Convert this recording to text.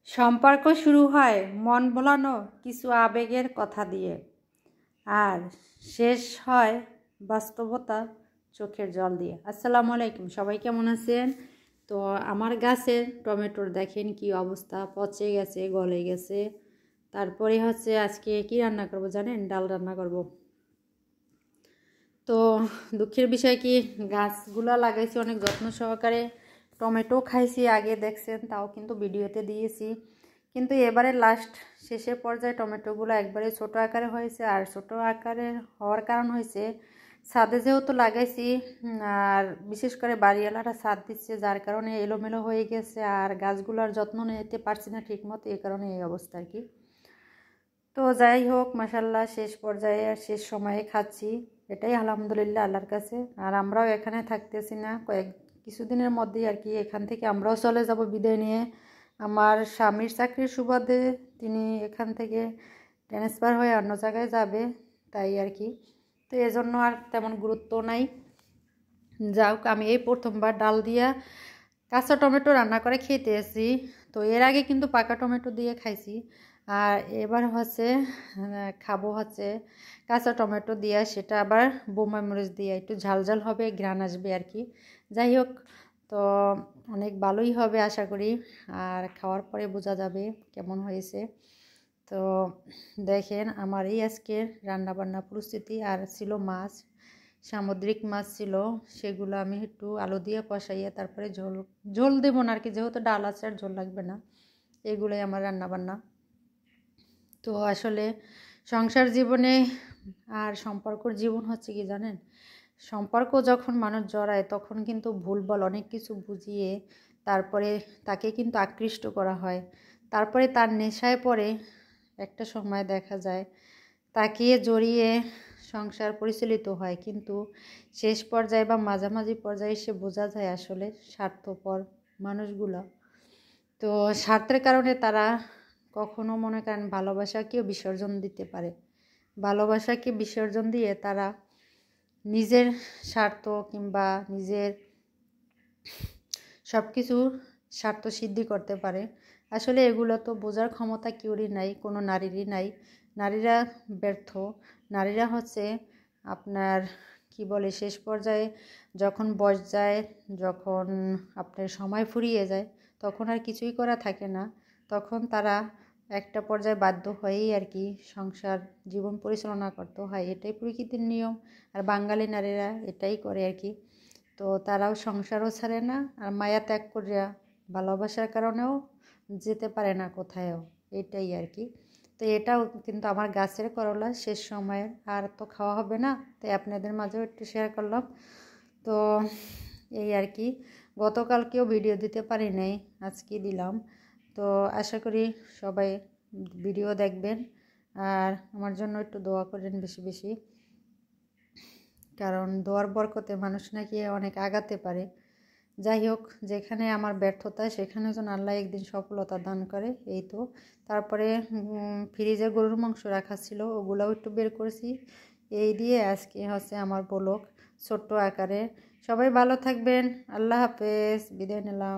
সম্পর্ক শুরু হয় মন ভোলানো কিছু আবেগের কথা দিয়ে, আর শেষ হয় বাস্তবতা চোখের জল দিয়ে। আসসালামু আলাইকুম, সবাই কেমন আছেন? তো আমার গাছের টমেটোর দেখেন কি অবস্থা, পচে গেছে, গলে গেছে। তারপরে হচ্ছে আজকে কি রান্না করব জানেন? ডাল রান্না করব। তো দুঃখের বিষয় কি, গাছগুলো লাগাইছি অনেক যত্ন সহকারে, টমেটো খাইছি আগে দেখছেন, তাও কিন্তু ভিডিওতে দিয়েছি। কিন্তু এবারে লাস্ট শেষের পর্যায়ে টমেটোগুলো একবারে ছোট আকারে হয়েছে। আর ছোট আকারে হওয়ার কারণ হয়েছে ছাদে যেহেতু লাগাইছি, আর বিশেষ করে বাড়িওয়ালারা ছাদ দিচ্ছে, যার কারণে এলোমেলো হয়ে গেছে আর গাছগুলোর যত্ন নিতে পারছি না ঠিক মতো, এই কারণে এই অবস্থা আর কি। তো যাই হোক, মাশাল্লাহ শেষ পর্যায়ে আর শেষ সময়ে খাচ্ছি, এটাই আলহামদুলিল্লাহ আল্লাহর কাছে। আর আমরাও এখানে থাকতেছি না, কিছুদিনের মধ্যেই আর কি এখান থেকে আমরাও চলে যাব বিদায় নিয়ে। আমার স্বামীর চাকরির সুবাদে তিনি এখান থেকে ট্রান্সফার হয়ে অন্য জায়গায় যাবে, তাই আর কি। তো এজন্য আর তেমন গুরুত্ব নাই। যাও, আমি এই প্রথমবার ডাল দিয়া কাঁচা টমেটো রান্না করে খেতে এসেছি। তো এর আগে কিন্তু পাকা টমেটো দিয়ে খাইছি, আর এবার হচ্ছে খাবো হচ্ছে কাঁচা টমেটো দিয়া, সেটা আবার বোম্বাই মরিচ দিয়ে, একটু ঝাল ঝাল হবে, ঘ্রাণ আসবে আর কি। যাই হোক, তো অনেক ভালোই হবে আশা করি, আর খাওয়ার পরে বোঝা যাবে কেমন হয়েছে। তো দেখেন আমার এই আজকের রান্নাবান্না প্রস্তুতি। আর ছিল মাছ, সামুদ্রিক মাছ ছিল, সেগুলো আমি একটু আলু দিয়ে কষাইয়ে তারপরে ঝোল ঝোল দেবো না আর কি, যেহেতু ডাল আছে আর ঝোল লাগবে না। এগুলোই আমার রান্নাবান্না। তো আসলে সংসার জীবনে আর সম্পর্কর জীবন হচ্ছে কি জানেন, সম্পর্ক যখন মানুষ জড়ায় তখন কিন্তু ভুলভাল অনেক কিছু বুঝিয়ে তারপরে তাকে কিন্তু আকৃষ্ট করা হয়। তারপরে তার নেশায় পড়ে একটা সময় দেখা যায় তাকে জড়িয়ে সংসার পরিচালিত হয়, কিন্তু শেষ পর্যায়ে বা মাঝামাঝি পর্যায়ে এসে বোঝা যায় আসলে স্বার্থপর মানুষগুলো। তো স্বার্থের কারণে তারা কখনো মনে করেন ভালোবাসাকেও বিসর্জন দিতে পারে। ভালোবাসাকে বিসর্জন দিয়ে তারা নিজের স্বার্থ কিংবা নিজের সব কিছু স্বার্থ সিদ্ধি করতে পারে। আসলে এগুলো তো বোঝার ক্ষমতা কেউরই নাই, কোনো নারীরই নাই। নারীরা ব্যর্থ। নারীরা হচ্ছে আপনার কি বলে, শেষ পর্যায়ে যখন বয়স যায়, যখন আপনার সময় ফুরিয়ে যায়, তখন আর কিছুই করা থাকে না। তখন তারা একটা পর্যায়ে বাধ্য হয়েই আর কি সংসার জীবন পরিচালনা করতে হয়, এটাই প্রকৃতির নিয়ম। আর বাঙালি নারীরা এটাই করে আর কি। তো তারাও সংসারও ছাড়ে না, আর মায়া ত্যাগ করিয়া ভালোবাসার কারণেও যেতে পারে না কোথায়ও, এটাই আর কি। তো এটাও কিন্তু আমার গাছের করলা, শেষ সময়ের আর তো খাওয়া হবে না, তাই আপনাদের মাঝেও একটু শেয়ার করলাম। তো এই আর কি, গতকালকেও ভিডিও দিতে পারি নাই, আজকে দিলাম। তো আশা করি সবাই ভিডিও দেখবেন, আর আমার জন্য একটু দোয়া করেন বেশি বেশি, কারণ দোয়ার বরকতে মানুষ নাকি অনেক আগাতে পারে। যাই হোক, যেখানে আমার ব্যর্থতা সেখানে যেন আল্লাহ একদিন সফলতা দান করে, এই তো। তারপরে ফ্রিজে গরুর মাংস রাখা ছিল, ওগুলাও একটু বের করেছি। এই দিয়ে আজকে হচ্ছে আমার ব্লগ ছোট্ট আকারে। সবাই ভালো থাকবেন, আল্লাহ হাফেজ, বিদায় নিলাম।